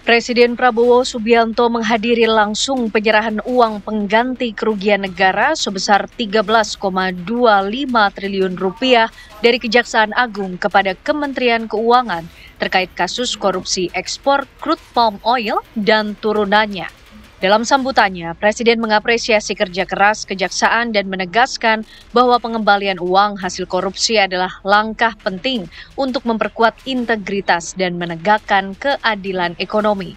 Presiden Prabowo Subianto menghadiri langsung penyerahan uang pengganti kerugian negara sebesar 13,25 triliun rupiah dari Kejaksaan Agung kepada Kementerian Keuangan terkait kasus korupsi ekspor crude palm oil dan turunannya. Dalam sambutannya, Presiden mengapresiasi kerja keras Kejaksaan dan menegaskan bahwa pengembalian uang hasil korupsi adalah langkah penting untuk memperkuat integritas dan menegakkan keadilan ekonomi.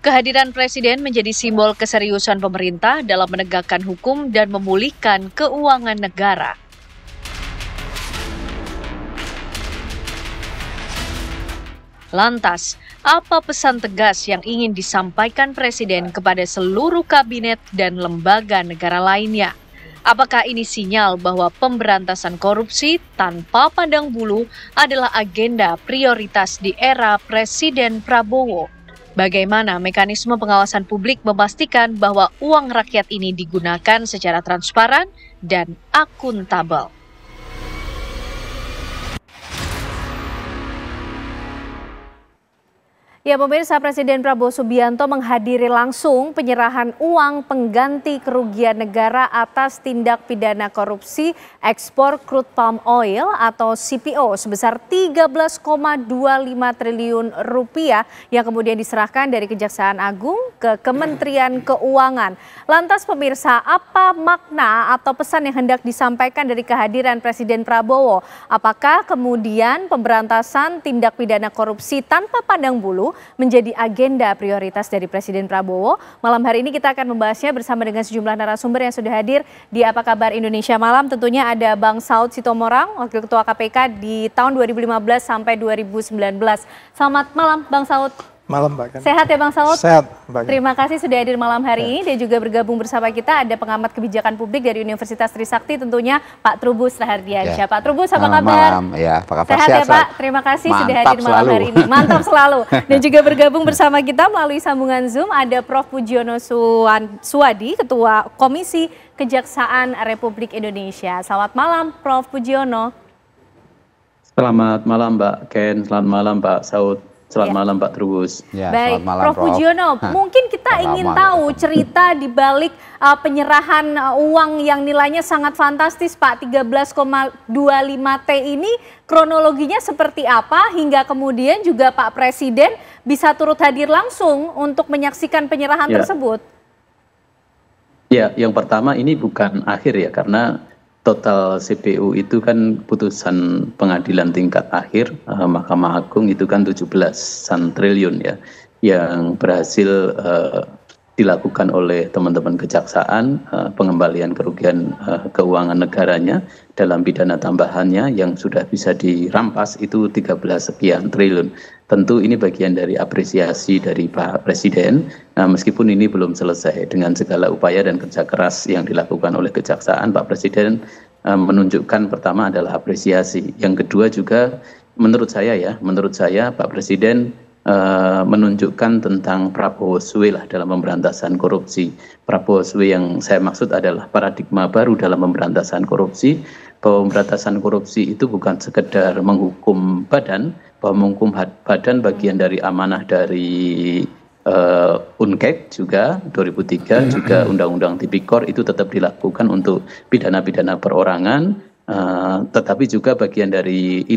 Kehadiran Presiden menjadi simbol keseriusan pemerintah dalam menegakkan hukum dan memulihkan keuangan negara. Lantas, apa pesan tegas yang ingin disampaikan Presiden kepada seluruh kabinet dan lembaga negara lainnya? Apakah ini sinyal bahwa pemberantasan korupsi tanpa pandang bulu adalah agenda prioritas di era Presiden Prabowo? Bagaimana mekanisme pengawasan publik memastikan bahwa uang rakyat ini digunakan secara transparan dan akuntabel? Ya, pemirsa, Presiden Prabowo Subianto menghadiri langsung penyerahan uang pengganti kerugian negara atas tindak pidana korupsi ekspor crude palm oil atau CPO sebesar 13,25 triliun rupiah yang kemudian diserahkan dari Kejaksaan Agung ke Kementerian Keuangan. Lantas pemirsa, apa makna atau pesan yang hendak disampaikan dari kehadiran Presiden Prabowo? Apakah kemudian pemberantasan tindak pidana korupsi tanpa pandang bulu menjadi agenda prioritas dari Presiden Prabowo? Malam hari ini kita akan membahasnya bersama dengan sejumlah narasumber yang sudah hadir di Apa Kabar Indonesia Malam. Tentunya ada Bang Saud Sitomorang, Wakil Ketua KPK di tahun 2015 sampai 2019. Selamat malam Bang Saud. Malam Mbak Ken. Sehat ya Bang Saud? Sehat Mbak Ken. Terima kasih sudah hadir malam hari ini dan juga bergabung bersama kita ada pengamat kebijakan publik dari Universitas Trisakti tentunya Pak Trubus Rahardiansyah. Pak Trubus apa kabar? Malam, ya, apa kabar? Sehat ya Pak? Terima kasih sudah hadir malam hari ini. Mantap selalu. Dan juga bergabung bersama kita melalui sambungan Zoom ada Prof. Pujiono Suwadi, Ketua Komisi Kejaksaan Republik Indonesia. Selamat malam Prof. Pujiono. Selamat malam Mbak Ken, selamat malam Pak Saud. Selamat malam Pak Trubus. Ya, baik, malam, Prof. Pujiono, mungkin kita ingin tahu cerita di balik penyerahan uang yang nilainya sangat fantastis Pak, 13,25 T ini, kronologinya seperti apa hingga kemudian juga Pak Presiden bisa turut hadir langsung untuk menyaksikan penyerahan tersebut? Ya, yang pertama ini bukan akhir ya, karena total CPU itu kan putusan pengadilan tingkat akhir Mahkamah Agung itu kan 17-an triliun ya yang berhasil dilakukan oleh teman-teman kejaksaan pengembalian kerugian keuangan negaranya dalam pidana tambahannya yang sudah bisa dirampas itu 13 sekian triliun. Tentu ini bagian dari apresiasi dari Pak Presiden, meskipun ini belum selesai dengan segala upaya dan kerja keras yang dilakukan oleh kejaksaan. Pak Presiden menunjukkan pertama adalah apresiasi. Yang kedua juga menurut saya Pak Presiden menunjukkan tentang Prabowo Swe lah dalam pemberantasan korupsi. Prabowo Swe yang saya maksud adalah paradigma baru dalam pemberantasan korupsi. Bahwa pemberantasan korupsi itu bukan sekedar menghukum badan, bahwa menghukum badan bagian dari amanah dari UNKEK juga 2003 juga Undang-Undang Tipikor itu tetap dilakukan untuk pidana-pidana perorangan. Tetapi juga bagian dari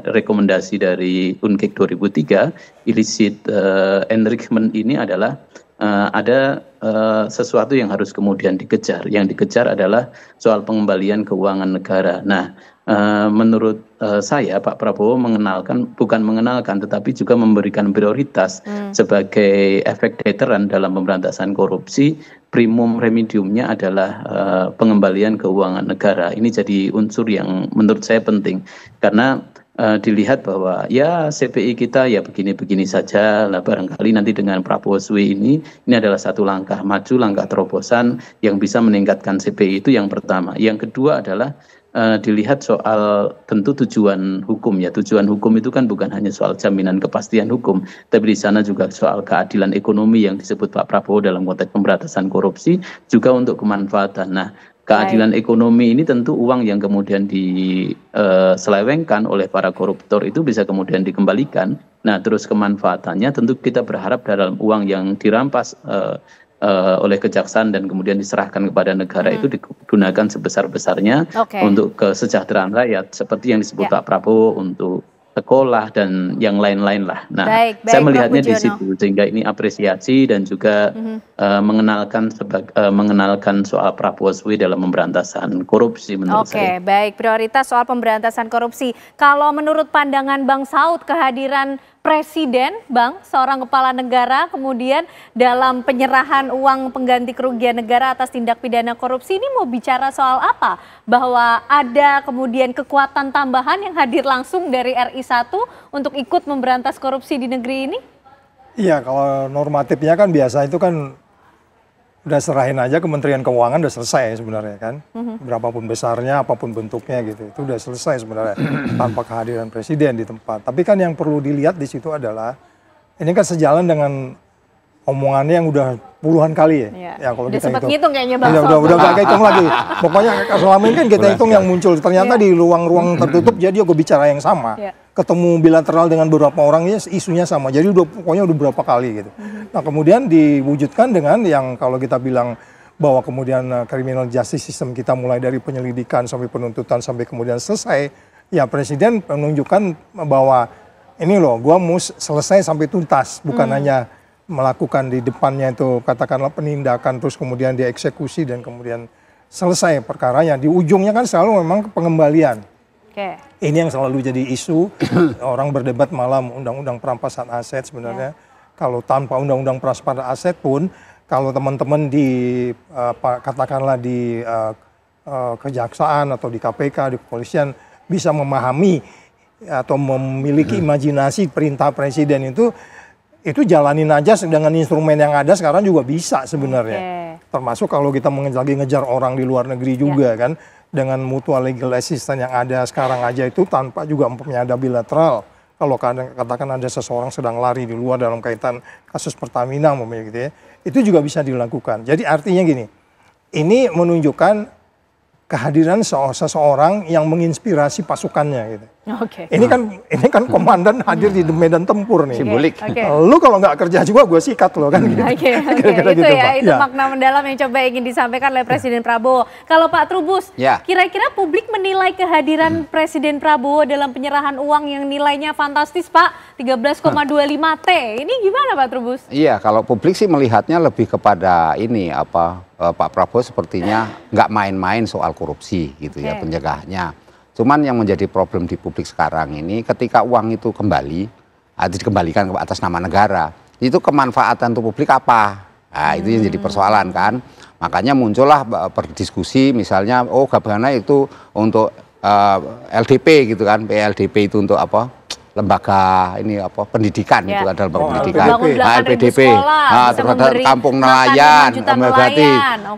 rekomendasi dari UNKEK 2003 illicit enrichment ini adalah ada sesuatu yang harus kemudian dikejar. Yang dikejar adalah soal pengembalian keuangan negara. Nah, menurut saya Pak Prabowo bukan mengenalkan tetapi juga memberikan prioritas sebagai efek deteran dalam pemberantasan korupsi. Primum remediumnya adalah pengembalian keuangan negara. Ini jadi unsur yang menurut saya penting karena dilihat bahwa ya CPI kita ya begini-begini saja lah, barangkali nanti dengan Prabowo Swe ini adalah satu langkah maju, langkah terobosan yang bisa meningkatkan CPI. Itu yang pertama. Yang kedua adalah dilihat soal tentu tujuan hukum ya. Tujuan hukum itu kan bukan hanya soal jaminan kepastian hukum, tapi di sana juga soal keadilan ekonomi yang disebut Pak Prabowo dalam konteks pemberantasan korupsi juga untuk kemanfaatan. Nah, keadilan ekonomi ini tentu uang yang kemudian diselewengkan oleh para koruptor itu bisa kemudian dikembalikan Nah, terus kemanfaatannya tentu kita berharap dalam uang yang dirampas oleh kejaksaan dan kemudian diserahkan kepada negara itu digunakan sebesar-besarnya untuk kesejahteraan rakyat seperti yang disebut Pak Prabowo untuk sekolah dan yang lain-lain lah. Nah, saya melihatnya di situ sehingga ini apresiasi dan juga mengenalkan soal Prabowo SW dalam pemberantasan korupsi menurut saya. Baik, prioritas soal pemberantasan korupsi. Kalau menurut pandangan Bang Saud, kehadiran Presiden, Bang, seorang kepala negara kemudian dalam penyerahan uang pengganti kerugian negara atas tindak pidana korupsi ini mau bicara soal apa? Bahwa ada kemudian kekuatan tambahan yang hadir langsung dari RI 1 untuk ikut memberantas korupsi di negeri ini? Iya, kalau normatifnya kan biasa itu kan udah serahin aja Kementerian Keuangan, udah selesai sebenarnya kan. Berapapun besarnya, apapun bentuknya gitu. Itu udah selesai sebenarnya tanpa kehadiran Presiden di tempat. Tapi kan yang perlu dilihat di situ adalah ini kan sejalan dengan omongannya yang udah puluhan kali ya. Ya kalau udah kita sempat ngitung kayaknya Bang. Udah gak hitung lagi. Pokoknya selama ini kan kita hitung yang muncul. Ternyata di ruang-ruang tertutup jadi gue bicara yang sama. Ketemu bilateral dengan beberapa orang isunya sama. Jadi pokoknya udah berapa kali gitu. Nah kemudian diwujudkan dengan yang kalau kita bilang bahwa kemudian criminal justice system kita mulai dari penyelidikan sampai penuntutan sampai kemudian selesai. Ya Presiden menunjukkan bahwa ini loh gue mau selesai sampai tuntas. Bukan hanya melakukan di depannya itu katakanlah penindakan terus kemudian dieksekusi dan kemudian selesai perkaranya. Di ujungnya kan selalu memang pengembalian. Ini yang selalu jadi isu. Orang berdebat malam undang-undang perampasan aset sebenarnya. Kalau tanpa undang-undang perampasan aset pun kalau teman-teman di katakanlah di kejaksaan atau di KPK, di kepolisian bisa memahami atau memiliki imajinasi perintah Presiden itu jalanin aja dengan instrumen yang ada sekarang juga bisa sebenarnya. Termasuk kalau kita lagi ngejar orang di luar negeri juga kan. Dengan mutual legal assistance yang ada sekarang aja itu tanpa juga mempunyai ada bilateral. Kalau katakan ada seseorang sedang lari di luar dalam kaitan kasus Pertamina gitu ya. Itu juga bisa dilakukan. Jadi artinya gini, ini menunjukkan kehadiran seseorang yang menginspirasi pasukannya gitu. Ini kan komandan hadir di medan tempur nih. Simbolik. Lu kalau nggak kerja juga gue sikat lo kan gitu. Itu ya, itu makna mendalam yang coba ingin disampaikan oleh Presiden Prabowo. Kalau Pak Trubus, kira-kira publik menilai kehadiran Presiden Prabowo dalam penyerahan uang yang nilainya fantastis Pak, 13,25 T. Ini gimana Pak Trubus? Iya, kalau publik sih melihatnya lebih kepada ini Pak Prabowo sepertinya nggak main-main soal korupsi gitu ya, pencegahannya. Cuman yang menjadi problem di publik sekarang ini ketika uang itu dikembalikan atas nama negara, itu kemanfaatan untuk publik apa? Nah, itu yang jadi persoalan kan. Makanya muncullah berdiskusi misalnya bagaimana itu untuk LDP gitu kan, PLDP itu untuk apa? Lembaga pendidikan itu adalah lembaga pendidikan, LPDP, terus ada kampung nelayan,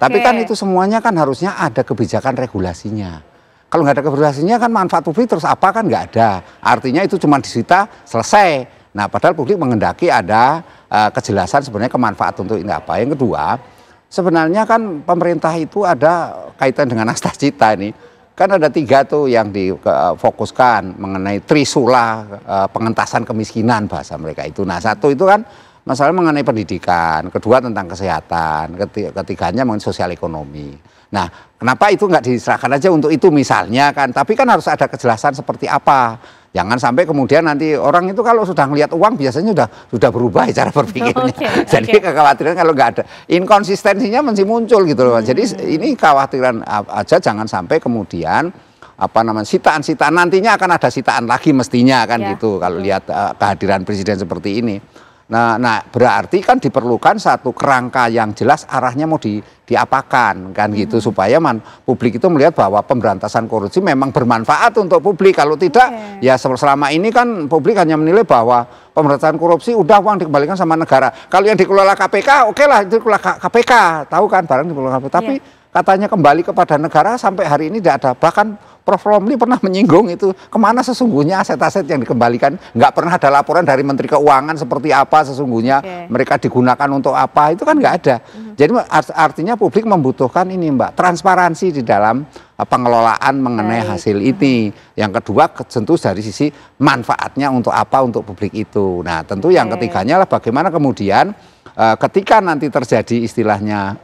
tapi kan itu semuanya kan harusnya ada kebijakan regulasinya. Kalau nggak ada regulasinya kan manfaat publik terus apa kan nggak ada. Artinya itu cuma disita selesai. Nah padahal publik menghendaki ada kejelasan sebenarnya kemanfaat untuk ini apa. Yang kedua sebenarnya kan pemerintah itu ada kaitan dengan asas cita ini. Kan ada 3 tuh yang difokuskan mengenai trisula pengentasan kemiskinan bahasa mereka itu. Nah 1 itu kan masalah mengenai pendidikan, kedua tentang kesehatan, ketiganya mengenai sosial ekonomi. Nah kenapa itu nggak diserahkan aja untuk itu misalnya kan, tapi kan harus ada kejelasan seperti apa. Jangan sampai kemudian nanti orang itu kalau sudah melihat uang biasanya sudah berubah cara berpikirnya. Jadi kekhawatiran kalau nggak ada inkonsistensinya masih muncul gitu loh. Jadi ini kekhawatiran aja jangan sampai kemudian sitaan-sitaan nantinya akan ada sitaan lagi mestinya kan gitu kalau lihat kehadiran Presiden seperti ini. Nah berarti kan diperlukan satu kerangka yang jelas arahnya mau diapakan kan gitu supaya publik itu melihat bahwa pemberantasan korupsi memang bermanfaat untuk publik. Kalau tidak ya selama ini kan publik hanya menilai bahwa pemberantasan korupsi udah uang dikembalikan sama negara. Kalau yang dikelola KPK oke lah itu dikelola KPK, tahu kan barang dikelola KPK, tapi katanya kembali kepada negara sampai hari ini tidak ada. Bahkan Prof. Romli pernah menyinggung itu, kemana sesungguhnya aset-aset yang dikembalikan, nggak pernah ada laporan dari Menteri Keuangan seperti apa sesungguhnya mereka digunakan untuk apa, itu kan nggak ada. Jadi artinya publik membutuhkan ini Mbak, transparansi di dalam pengelolaan mengenai hasil ini. Yang kedua tentu dari sisi manfaatnya untuk apa untuk publik itu. Nah tentu yang ketiganya lah bagaimana kemudian ketika nanti terjadi istilahnya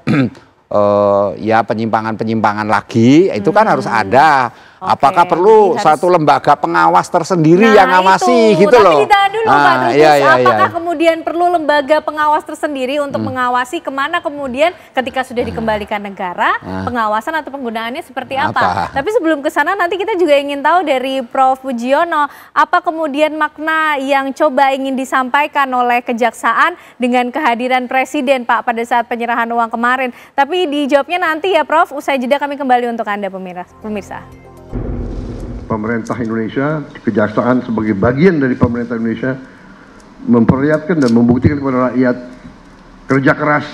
ya penyimpangan-penyimpangan lagi, itu kan harus ada. Apakah perlu satu lembaga pengawas tersendiri yang ngawasi gitu loh. Tapi ditahan dulu Pak Trubus, apakah kemudian perlu lembaga pengawas tersendiri untuk mengawasi kemana kemudian ketika sudah dikembalikan negara, pengawasan atau penggunaannya seperti apa? Tapi sebelum ke sana nanti kita juga ingin tahu dari Prof. Pujiono, apa kemudian makna yang coba ingin disampaikan oleh Kejaksaan dengan kehadiran Presiden Pak pada saat penyerahan uang kemarin. Tapi dijawabnya nanti ya Prof, usai jeda kami kembali untuk Anda pemirsa. Pemerintah Indonesia, Kejaksaan sebagai bagian dari pemerintah Indonesia memperlihatkan dan membuktikan kepada rakyat kerja keras,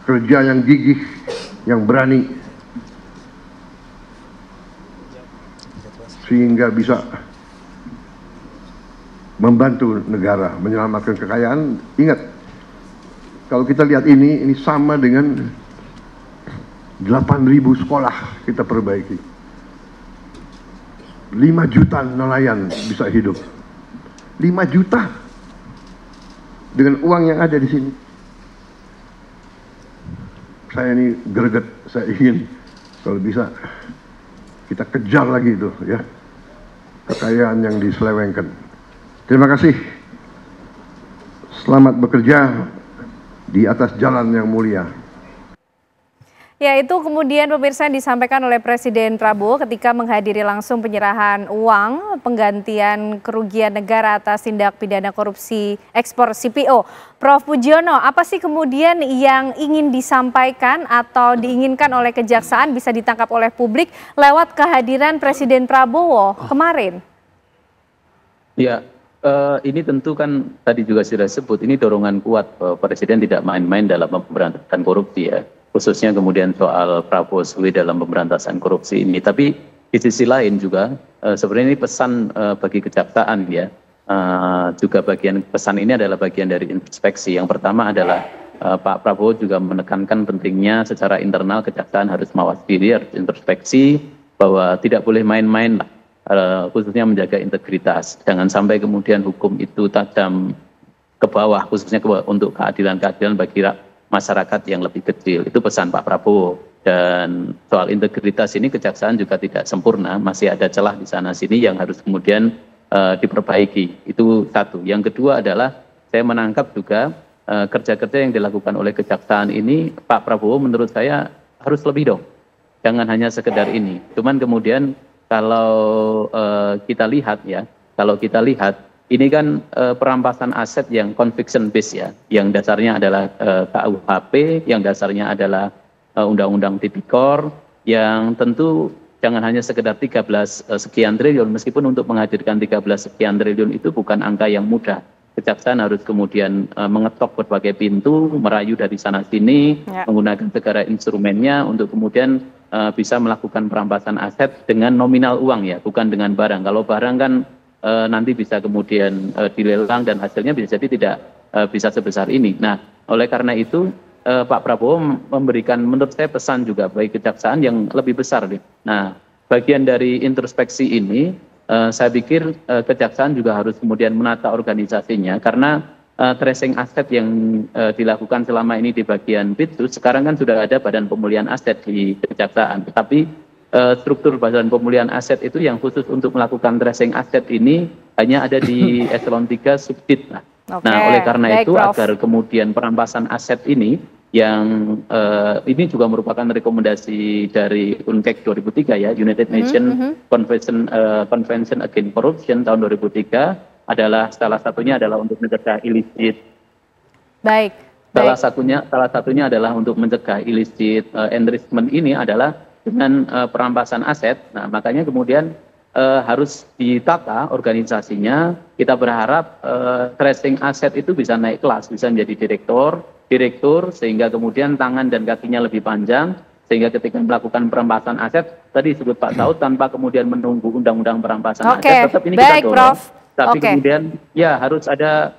kerja yang gigih, yang berani, sehingga bisa membantu negara menyelamatkan kekayaan. Ingat, kalau kita lihat ini sama dengan 8.000 sekolah kita perbaiki. 5 juta nelayan bisa hidup. 5 juta dengan uang yang ada di sini. Saya ini greget, saya ingin kalau bisa kita kejar lagi itu ya, kekayaan yang diselewengkan. Terima kasih. Selamat bekerja di atas jalan yang mulia. Ya, itu kemudian pemirsa disampaikan oleh Presiden Prabowo ketika menghadiri langsung penyerahan uang penggantian kerugian negara atas tindak pidana korupsi ekspor CPO. Prof. Pujiono, apa sih kemudian yang ingin disampaikan atau diinginkan oleh Kejaksaan bisa ditangkap oleh publik lewat kehadiran Presiden Prabowo kemarin? Ya, ini tentu kan tadi juga sudah sebut, ini dorongan kuat Presiden tidak main-main dalam pemberantasan korupsi ya. Khususnya kemudian soal Prabowo Suwi dalam pemberantasan korupsi ini. Tapi di sisi lain juga sebenarnya ini pesan bagi Kejaksaan ya. Juga pesan ini adalah bagian dari introspeksi. Yang pertama adalah Pak Prabowo juga menekankan pentingnya secara internal Kejaksaan harus mawas diri, harus introspeksi bahwa tidak boleh main-main lah. Khususnya menjaga integritas. Jangan sampai kemudian hukum itu tajam ke bawah, khususnya untuk keadilan-keadilan bagi masyarakat yang lebih kecil. Itu pesan Pak Prabowo. Dan soal integritas ini Kejaksaan juga tidak sempurna, masih ada celah di sana sini yang harus kemudian diperbaiki. Itu satu. Yang kedua adalah saya menangkap juga kerja-kerja yang dilakukan oleh Kejaksaan ini, Pak Prabowo menurut saya harus lebih dong. Jangan hanya sekedar ini. Cuman kemudian kalau kita lihat ya, ini kan perampasan aset yang conviction based ya, yang dasarnya adalah KUHP, yang dasarnya adalah Undang-Undang Tipikor, yang tentu jangan hanya sekedar 13 sekian triliun, meskipun untuk menghadirkan 13 sekian triliun itu bukan angka yang mudah. Kejaksaan harus kemudian mengetok berbagai pintu, merayu dari sana sini, menggunakan segala instrumennya untuk kemudian bisa melakukan perampasan aset dengan nominal uang ya, bukan dengan barang. Kalau barang kan nanti bisa kemudian dilelang dan hasilnya bisa jadi tidak bisa sebesar ini. Nah, oleh karena itu Pak Prabowo memberikan menurut saya pesan juga bagi Kejaksaan yang lebih besar. Nah, bagian dari introspeksi ini saya pikir Kejaksaan juga harus kemudian menata organisasinya karena tracing aset yang dilakukan selama ini di bagian Bitsus, sekarang kan sudah ada Badan Pemulihan Aset di Kejaksaan, tetapi struktur Badan Pemulihan Aset itu yang khusus untuk melakukan tracing aset ini hanya ada di eselon 3 Subdit. Nah, oleh karena itu agar kemudian perampasan aset ini yang ini juga merupakan rekomendasi dari UNCEC 2003 ya, United Nations Convention Against Corruption tahun 2003 adalah salah satunya adalah untuk mencegah illicit. Salah satunya adalah untuk mencegah illicit enrichment ini adalah dengan perampasan aset. Nah, makanya kemudian harus ditata organisasinya. Kita berharap tracing aset itu bisa naik kelas, bisa menjadi direktur, sehingga kemudian tangan dan kakinya lebih panjang, Sehingga ketika melakukan perampasan aset, tadi disebut Pak Saud, tanpa kemudian menunggu undang-undang perampasan aset, tetap ini kita dorong. Tapi kemudian ya harus ada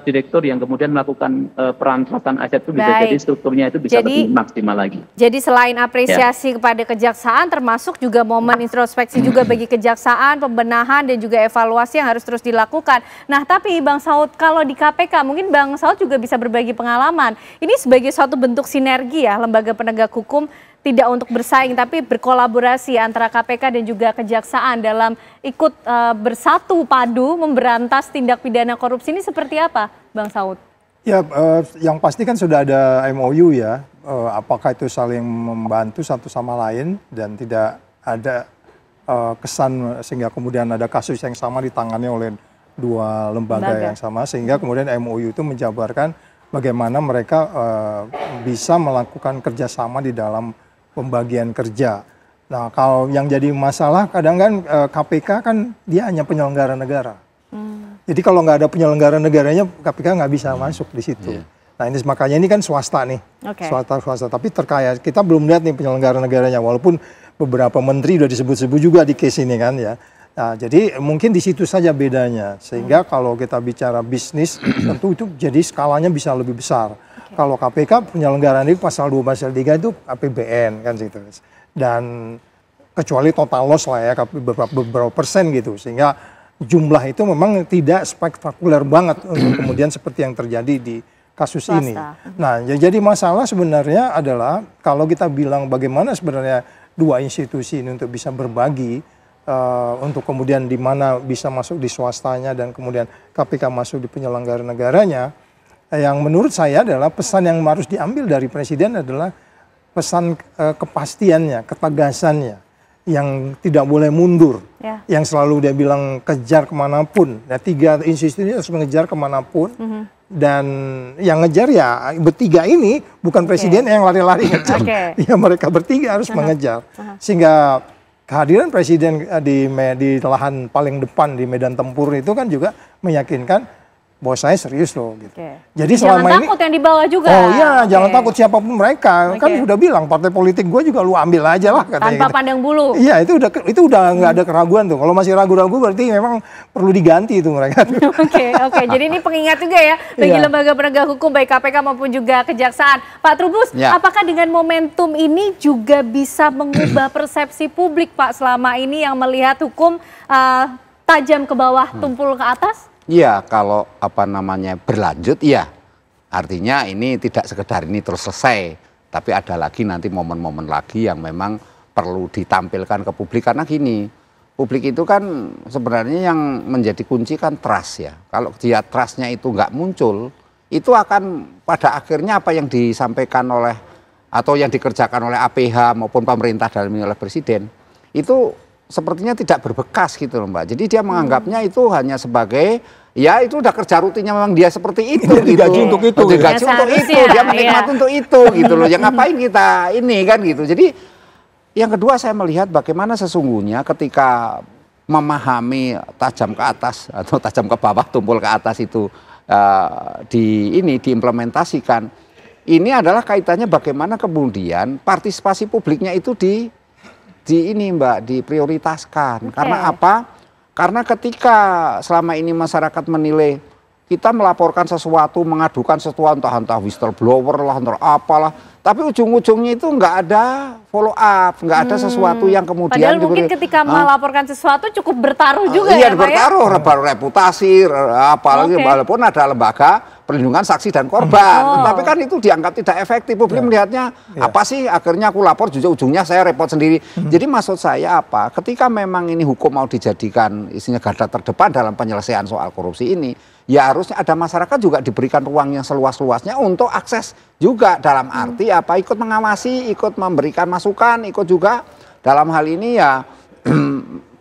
direktur yang kemudian melakukan perampasan aset itu bisa jadi strukturnya itu bisa lebih maksimal lagi. Jadi selain apresiasi kepada kejaksaan, termasuk juga momen introspeksi juga bagi kejaksaan, pembenahan dan juga evaluasi yang harus terus dilakukan. Nah, tapi Bang Saud, kalau di KPK mungkin Bang Saud juga bisa berbagi pengalaman. Ini sebagai suatu bentuk sinergi ya, lembaga penegak hukum tidak untuk bersaing tapi berkolaborasi antara KPK dan juga kejaksaan dalam ikut bersatu padu memberantas tindak pidana korupsi ini seperti apa, Bang Saud? Ya, yang pasti kan sudah ada MOU ya, apakah itu saling membantu satu sama lain dan tidak ada kesan sehingga kemudian ada kasus yang sama ditangani oleh dua lembaga yang sama, sehingga kemudian MOU itu menjabarkan bagaimana mereka bisa melakukan kerjasama di dalam pembagian kerja. Nah, kalau yang jadi masalah kadang kan KPK kan dia hanya penyelenggara negara. Jadi kalau nggak ada penyelenggara negaranya, KPK nggak bisa masuk di situ. Nah, ini makanya ini kan swasta nih, swasta. Tapi terkait kita belum lihat nih penyelenggara negaranya, walaupun beberapa menteri udah disebut-sebut juga di case ini kan ya. Nah, jadi mungkin di situ saja bedanya. Sehingga kalau kita bicara bisnis, tentu itu jadi skalanya bisa lebih besar. Kalau KPK penyelenggaraan itu pasal 2 pasal 3 itu APBN kan gitu. Dan kecuali total loss lah ya, beberapa persen gitu. Sehingga jumlah itu memang tidak spektakuler banget untuk kemudian seperti yang terjadi di kasus ini. Nah, jadi masalah sebenarnya adalah kalau kita bilang bagaimana sebenarnya dua institusi ini untuk bisa berbagi, untuk kemudian di mana bisa masuk di swastanya dan kemudian KPK masuk di penyelenggara negaranya, yang menurut saya adalah pesan yang harus diambil dari Presiden adalah pesan kepastiannya, ketegasannya, yang tidak boleh mundur, yang selalu dia bilang kejar kemanapun. Nah, 3 institusi ini harus mengejar kemanapun, dan yang ngejar ya bertiga ini, bukan Presiden yang lari-lari ngejar, ya mereka bertiga harus mengejar, sehingga kehadiran Presiden di lahan paling depan di medan tempur itu kan juga meyakinkan bahwa saya serius loh gitu. Jadi selama jangan takut yang di bawah juga. Oh iya, jangan takut siapapun mereka. Kan udah bilang partai politik gue juga lu ambil aja lah katanya. Tanpa pandang bulu. Iya, itu udah nggak ada keraguan tuh. Kalau masih ragu-ragu berarti memang perlu diganti itu mereka. Oke. Jadi ini pengingat juga ya bagi lembaga penegak hukum baik KPK maupun juga kejaksaan. Pak Trubus, apakah dengan momentum ini juga bisa mengubah persepsi publik Pak selama ini yang melihat hukum tajam ke bawah, tumpul ke atas? Iya, kalau berlanjut, iya. Artinya ini tidak sekedar ini terus selesai, tapi ada lagi nanti momen-momen lagi yang memang perlu ditampilkan ke publik. Karena gini, publik itu kan sebenarnya yang menjadi kunci kan trust ya. Kalau dia trustnya itu nggak muncul, itu akan pada akhirnya apa yang disampaikan oleh atau yang dikerjakan oleh APH maupun pemerintah dalam ini oleh Presiden, itu sepertinya tidak berbekas gitu loh Mbak. Jadi dia menganggapnya itu hanya sebagai, ya itu udah kerja rutinnya memang dia seperti itu gitu. Digaji untuk itu. Digaji untuk itu, dia menikmati untuk itu gitu loh. Yang ngapain kita ini kan gitu. Jadi yang kedua saya melihat bagaimana sesungguhnya ketika memahami tajam ke atas atau tajam ke bawah, tumpul ke atas itu diimplementasikan. Ini adalah kaitannya bagaimana kemudian partisipasi publiknya itu diprioritaskan. Karena apa? Karena ketika selama ini masyarakat menilai kita melaporkan sesuatu, mengadukan sesuatu, entah whistleblower lah, entah apalah, tapi ujung-ujungnya itu nggak ada follow up, nggak ada sesuatu yang kemudian. Padahal mungkin ketika melaporkan sesuatu cukup bertaruh juga ya Pak ya? Bertaruh, reputasi, apalagi walaupun ada lembaga perlindungan saksi dan korban, tapi kan itu dianggap tidak efektif. Publik melihatnya apa sih? Akhirnya aku lapor, ujungnya saya repot sendiri. Jadi maksud saya apa? Ketika memang ini hukum mau dijadikan isinya garda terdepan dalam penyelesaian soal korupsi ini, ya harusnya ada masyarakat juga diberikan ruang yang seluas-luasnya untuk akses juga dalam arti apa? Ikut mengawasi, ikut memberikan masukan, ikut juga dalam hal ini ya.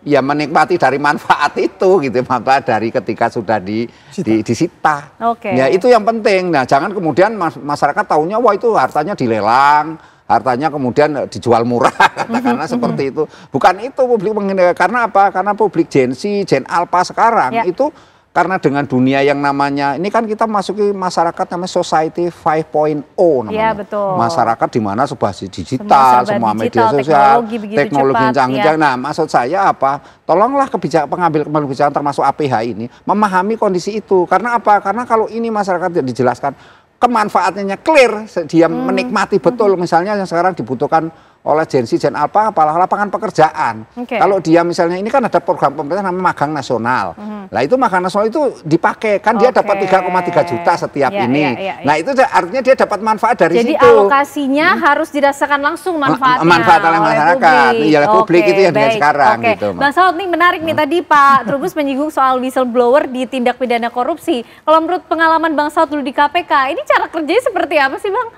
Ya menikmati dari manfaat itu gitu, manfaat dari ketika sudah disita. Ya itu yang penting. Nah, jangan kemudian masyarakat tahunya wah itu hartanya dilelang, hartanya kemudian dijual murah katakanlah seperti itu. Bukan itu publik mengenai, karena apa? Karena publik Gen Z, Gen Alpha sekarang itu karena dengan dunia yang namanya ini kan kita masuki masyarakat namanya society 5.0 namanya. Ya, betul. Masyarakat di mana serba digital, semua media sosial, teknologi canggih. Nah, maksud saya apa? Tolonglah pengambil kebijakan termasuk APH ini memahami kondisi itu. Karena apa? Karena kalau ini masyarakat tidak dijelaskan kemanfaatannya clear, dia menikmati betul misalnya yang sekarang dibutuhkan oleh Gen Z, Gen Alpha, apalah lapangan pekerjaan. Kalau dia misalnya ini kan ada program pemerintah namanya magang nasional. Nah itu magang nasional itu dipakai kan dia dapat 3,3 juta setiap ini. Nah itu artinya dia dapat manfaat dari situ. Jadi alokasinya harus dirasakan langsung manfaatnya. Manfaat oleh masyarakat. Iya publik itu yang dengan sekarang gitu. Bang Saud nih menarik nih tadi Pak Trubus menyinggung soal whistleblower di tindak pidana korupsi. Kalau menurut pengalaman Bang Saud dulu di KPK, ini cara kerjanya seperti apa sih Bang?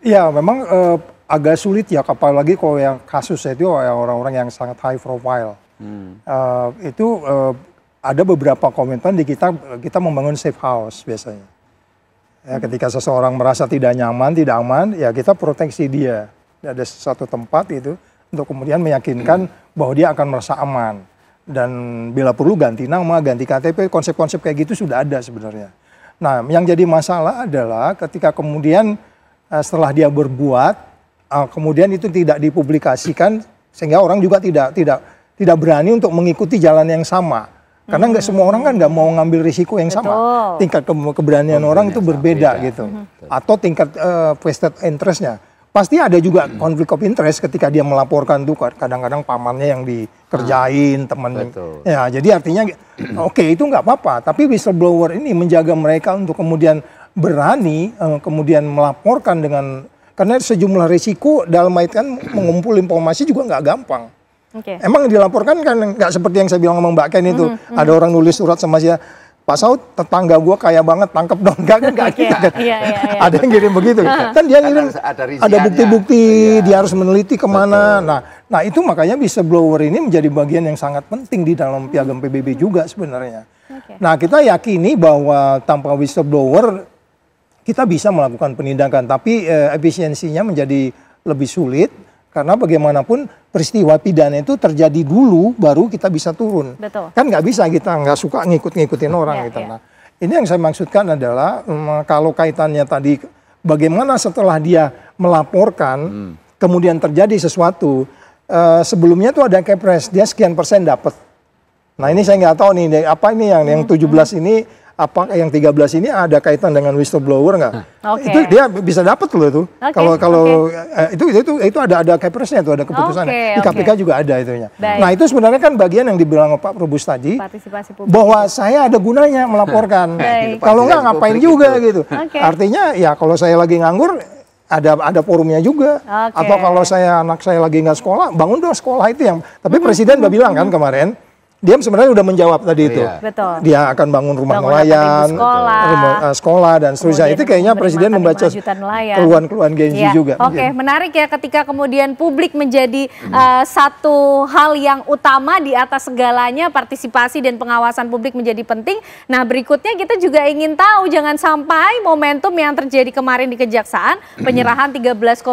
Ya memang agak sulit ya, apalagi kalau yang kasusnya itu orang-orang yang sangat high profile. Itu ada beberapa komitmen di kita membangun safe house biasanya. Ya, ketika seseorang merasa tidak nyaman, tidak aman, ya kita proteksi dia. Ada satu tempat itu untuk kemudian meyakinkan bahwa dia akan merasa aman. Dan bila perlu ganti nama, ganti KTP, konsep-konsep kayak gitu sudah ada sebenarnya. Nah, yang jadi masalah adalah ketika kemudian setelah dia berbuat, kemudian itu tidak dipublikasikan sehingga orang juga tidak berani untuk mengikuti jalan yang sama karena nggak semua orang kan nggak mau ngambil risiko yang sama. Tingkat keberanian orang itu berbeda gitu atau tingkat vested interestnya pasti ada juga konflik of interest ketika dia melaporkan tuh kadang-kadang pamannya yang dikerjain teman ya jadi artinya oke, itu nggak apa-apa tapi whistleblower ini menjaga mereka untuk kemudian berani kemudian melaporkan dengan karena sejumlah risiko dalam kan mengumpul informasi juga nggak gampang. Emang dilaporkan kan nggak seperti yang saya bilang sama Mbak Ken itu. Ada orang nulis surat sama saya, Pak Saud tetangga gua kaya banget, tangkap dong. Nggak gitu kan. Ada yang ngirim begitu. Kan dia ngirim ada bukti-bukti, dia harus meneliti kemana. Nah itu makanya whistleblower ini menjadi bagian yang sangat penting di dalam piagam PBB juga sebenarnya. Nah kita yakini bahwa tanpa whistleblower kita bisa melakukan penindakan, tapi efisiensinya menjadi lebih sulit karena bagaimanapun peristiwa pidana itu terjadi dulu baru kita bisa turun. Kan nggak bisa kita nggak suka ngikutin orang gitu. Nah, ini yang saya maksudkan adalah kalau kaitannya tadi bagaimana setelah dia melaporkan kemudian terjadi sesuatu sebelumnya tuh ada kepres dia sekian persen dapat. Nah ini saya nggak tahu nih apa ini yang 17 ini. Apa yang 13 ini ada kaitan dengan whistleblower nggak? Itu dia bisa dapat loh itu. Kalau itu ada kepresnya tuh ada keputusannya. Di KPK juga ada itunya. Nah itu sebenarnya kan bagian yang dibilang Pak Trubus tadi bahwa saya ada gunanya melaporkan. Kalau nggak ngapain juga gitu. Artinya ya kalau saya lagi nganggur ada forumnya juga. Atau kalau anak saya lagi nggak sekolah, bangun dong sekolah itu yang. Tapi Presiden udah bilang kan kemarin. Dia sebenarnya udah menjawab tadi itu. Dia akan bangun rumah nelayan, sekolah dan seterusnya. Itu kayaknya Presiden membaca keluhan-keluhan Gen Z juga. Menarik ya ketika kemudian publik menjadi satu hal yang utama di atas segalanya, partisipasi dan pengawasan publik menjadi penting. Nah berikutnya kita juga ingin tahu jangan sampai momentum yang terjadi kemarin di Kejaksaan, penyerahan 13,2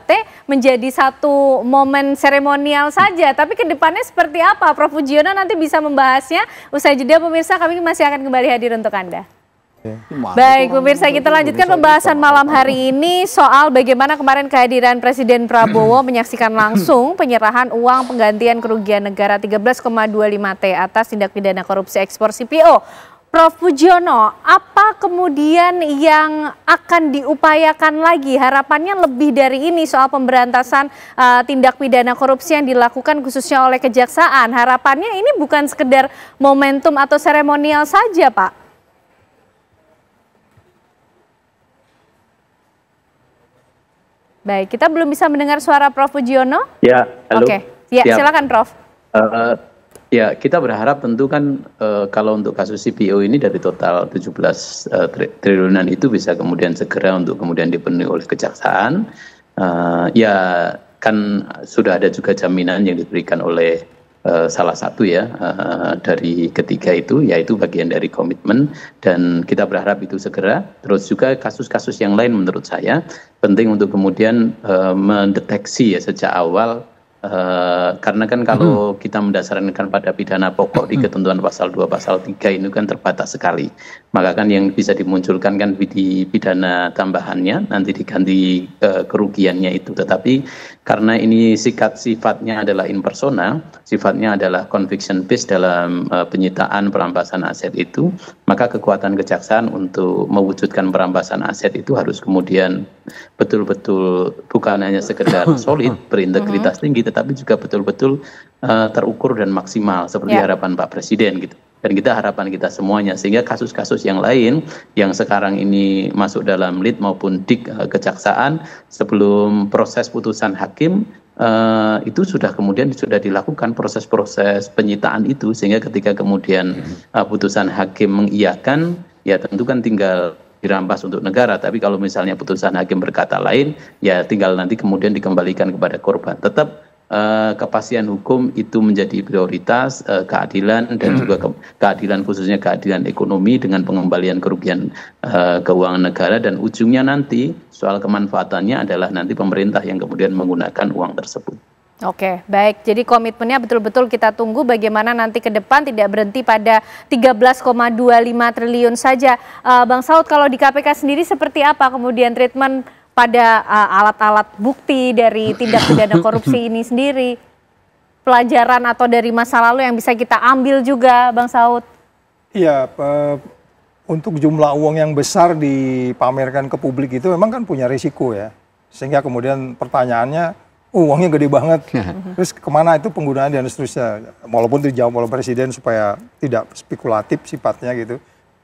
T menjadi satu momen seremonial saja. Tapi ke depannya seperti apa Prof. Fujiono nanti bisa membahasnya. Usai jeda pemirsa kami masih akan kembali hadir untuk Anda. Baik pemirsa, kita lanjutkan pembahasan malam hari ini soal bagaimana kemarin kehadiran Presiden Prabowo menyaksikan langsung penyerahan uang penggantian kerugian negara 13,25 T atas tindak pidana korupsi ekspor CPO. Prof. Fujiono, apa kemudian yang akan diupayakan lagi? Harapannya lebih dari ini soal pemberantasan tindak pidana korupsi yang dilakukan khususnya oleh Kejaksaan. Harapannya ini bukan sekedar momentum atau seremonial saja, Pak. Baik, kita belum bisa mendengar suara Prof. Fujiono. Ya, halo. Ya, silakan Prof. Ya, kita berharap tentu kan kalau untuk kasus CPO ini dari total 17 triliunan itu bisa kemudian segera untuk kemudian dipenuhi oleh Kejaksaan. Ya kan sudah ada juga jaminan yang diberikan oleh salah satu ya dari ketiga itu, yaitu bagian dari komitmen dan kita berharap itu segera. Terus juga kasus-kasus yang lain menurut saya penting untuk kemudian mendeteksi ya sejak awal Karena kan kalau kita mendasarkan pada pidana pokok di ketentuan pasal 2, pasal 3 ini kan terbatas sekali. Maka kan yang bisa dimunculkan kan di pidana tambahannya, nanti diganti kerugiannya itu. Tetapi karena ini sifatnya adalah impersonal, sifatnya adalah conviction based dalam penyitaan perampasan aset itu, maka kekuatan kejaksaan untuk mewujudkan perampasan aset itu harus kemudian betul-betul bukan hanya sekedar solid, berintegritas tinggi, tetapi juga betul-betul terukur dan maksimal seperti harapan Pak Presiden gitu. Dan harapan kita semuanya, sehingga kasus-kasus yang lain yang sekarang ini masuk dalam lead maupun dik kejaksaan sebelum proses putusan hakim itu sudah dilakukan proses-proses penyitaan itu, sehingga ketika kemudian putusan hakim mengiyakan, ya tentu kan tinggal dirampas untuk negara. Tapi kalau misalnya putusan hakim berkata lain, ya tinggal nanti kemudian dikembalikan kepada korban. Tetap kepastian hukum itu menjadi prioritas, keadilan dan juga keadilan, khususnya keadilan ekonomi dengan pengembalian kerugian keuangan negara, dan ujungnya nanti soal kemanfaatannya adalah nanti pemerintah yang kemudian menggunakan uang tersebut. Oke, baik. Jadi komitmennya betul-betul kita tunggu bagaimana nanti ke depan, tidak berhenti pada 13,25 triliun saja. Bang Saud, kalau di KPK sendiri seperti apa kemudian treatment pada alat-alat bukti dari tindak pidana korupsi ini sendiri? Pelajaran atau dari masa lalu yang bisa kita ambil juga, Bang Saud? Iya, untuk jumlah uang yang besar dipamerkan ke publik itu memang kan punya risiko ya. Sehingga kemudian pertanyaannya, uangnya gede banget, terus kemana itu penggunaannya dan seterusnya. Walaupun dijawab oleh Presiden supaya tidak spekulatif sifatnya gitu,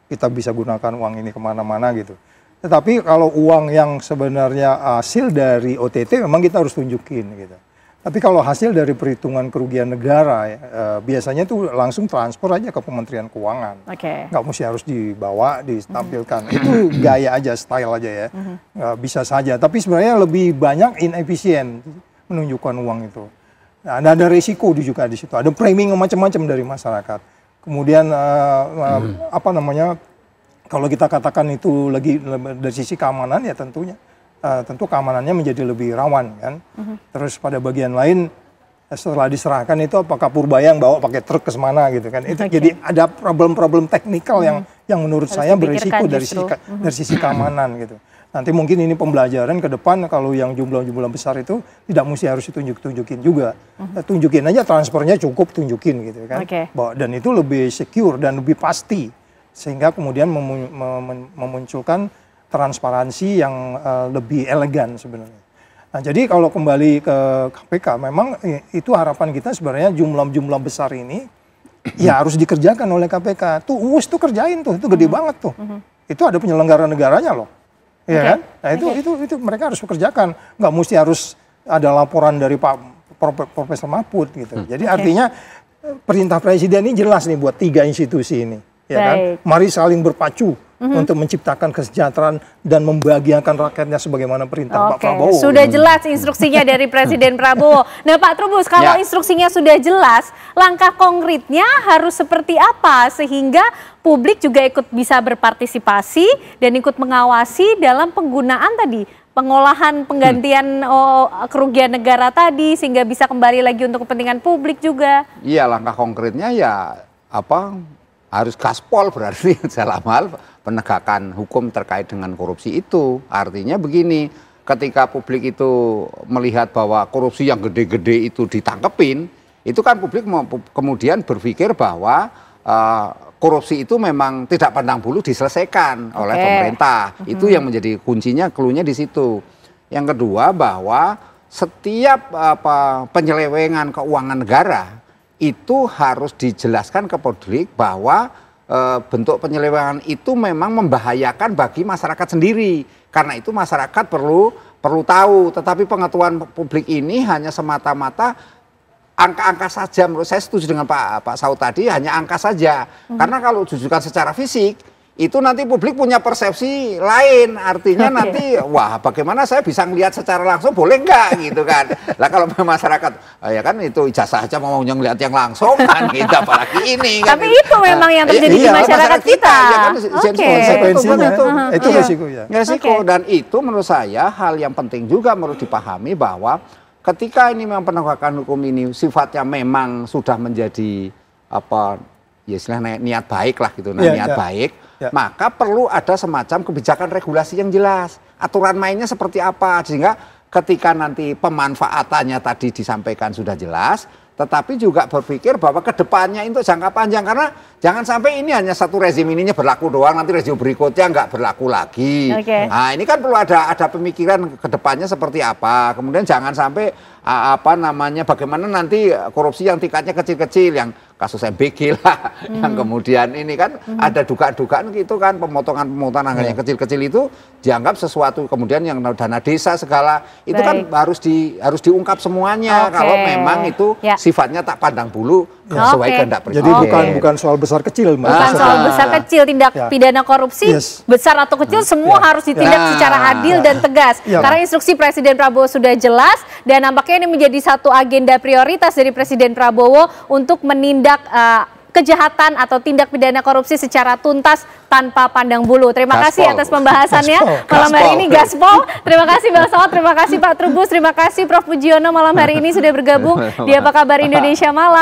kita bisa gunakan uang ini kemana-mana gitu. Tetapi kalau uang yang sebenarnya hasil dari OTT memang kita harus tunjukin gitu. Tapi kalau hasil dari perhitungan kerugian negara ya, biasanya itu langsung transfer aja ke Kementerian Keuangan. Nggak mesti harus dibawa, ditampilkan. Itu gaya aja, style aja ya. Bisa saja. Tapi sebenarnya lebih banyak inefisien menunjukkan uang itu. Nah, ada risiko juga di situ. Ada framing macam-macam dari masyarakat. Kemudian kalau kita katakan itu lagi dari sisi keamanan ya tentu keamanannya menjadi lebih rawan kan. Terus pada bagian lain setelah diserahkan itu apakah Purbaya yang bawa pakai truk ke mana gitu kan. Itu jadi ada problem-problem teknikal yang menurut saya berisiko dari sisi keamanan gitu. Nanti mungkin ini pembelajaran ke depan, kalau yang jumlah-jumlah besar itu tidak mesti harus ditunjukin juga. Tunjukin aja transfernya cukup, tunjukin gitu kan. Dan itu lebih secure dan lebih pasti. Sehingga kemudian memunculkan transparansi yang lebih elegan sebenarnya. Nah, jadi kalau kembali ke KPK, memang itu harapan kita sebenarnya jumlah besar ini ya harus dikerjakan oleh KPK. Tuh UUS tuh kerjain tuh, itu gede banget tuh. Itu ada penyelenggara negaranya loh. Ya kan? Nah itu mereka harus bekerjakan. Nggak mesti harus ada laporan dari Pak Profesor Mahfud gitu. Jadi artinya perintah Presiden ini jelas nih buat 3 institusi ini. Ya kan? Mari saling berpacu untuk menciptakan kesejahteraan dan membahagiakan rakyatnya sebagaimana perintah Pak Prabowo. Sudah jelas instruksinya dari Presiden Prabowo. Nah Pak Trubus, kalau instruksinya sudah jelas, langkah konkretnya harus seperti apa sehingga publik juga ikut bisa berpartisipasi dan ikut mengawasi dalam penggunaan tadi, pengolahan penggantian kerugian negara tadi, sehingga bisa kembali lagi untuk kepentingan publik juga. Iya, langkah konkretnya ya harus gaspol, berarti dalam hal penegakan hukum terkait dengan korupsi itu. Artinya begini, ketika publik itu melihat bahwa korupsi yang gede-gede itu ditangkepin, itu kan publik kemudian berpikir bahwa korupsi itu memang tidak pandang bulu diselesaikan oleh pemerintah. Itu yang menjadi kuncinya, cluenya di situ. Yang kedua, bahwa setiap penyelewengan keuangan negara itu harus dijelaskan ke publik bahwa bentuk penyelewengan itu memang membahayakan bagi masyarakat sendiri. Karena itu masyarakat perlu tahu. Tetapi pengetahuan publik ini hanya semata-mata angka-angka saja. Menurut saya setuju dengan Pak Saud tadi, hanya angka saja. Karena kalau ditujukan secara fisik, itu nanti publik punya persepsi lain. Artinya nanti, wah bagaimana saya bisa ngelihat secara langsung, boleh nggak gitu kan. Lah kalau masyarakat, ya kan itu ijazah aja mau ngelihat yang langsung kan gitu, apalagi ini kan. Tapi itu memang yang terjadi di masyarakat kita. Ya kan, itu resiko ya. Resiko, dan itu menurut saya hal yang penting juga perlu dipahami bahwa ketika ini memang penegakan hukum ini sifatnya memang sudah menjadi apa ya istilahnya niat baik lah gitu, niat baik, maka perlu ada semacam kebijakan regulasi yang jelas, aturan mainnya seperti apa, sehingga ketika nanti pemanfaatannya tadi disampaikan sudah jelas, tetapi juga berpikir bahwa kedepannya untuk jangka panjang, karena jangan sampai ini hanya satu rezim ininya berlaku doang, nanti rezim berikutnya nggak berlaku lagi. Nah ini kan perlu ada pemikiran kedepannya seperti apa, kemudian jangan sampai apa namanya bagaimana nanti korupsi yang tingkatnya kecil-kecil, yang kasus MBG lah, yang kemudian ini kan ada dugaan-dugaan gitu kan, pemotongan anggaran yang kecil-kecil itu dianggap sesuatu, kemudian yang dana desa segala itu kan harus diungkap semuanya kalau memang itu sifatnya tak pandang bulu sesuai kehendak presiden. Jadi bukan soal besar kecil, Mbak. Bukan soal besar kecil, tindak pidana korupsi besar atau kecil semua harus ditindak secara adil dan tegas. Karena instruksi Presiden Prabowo sudah jelas dan nampaknya ini menjadi satu agenda prioritas dari Presiden Prabowo untuk menindak kejahatan atau tindak pidana korupsi secara tuntas tanpa pandang bulu. Terima kasih atas pembahasannya malam hari ini, Gaspol. Terima kasih Bang Saud, terima kasih Pak Trubus, terima kasih Prof Pujiono malam hari ini sudah bergabung di Apa Kabar Indonesia Malam.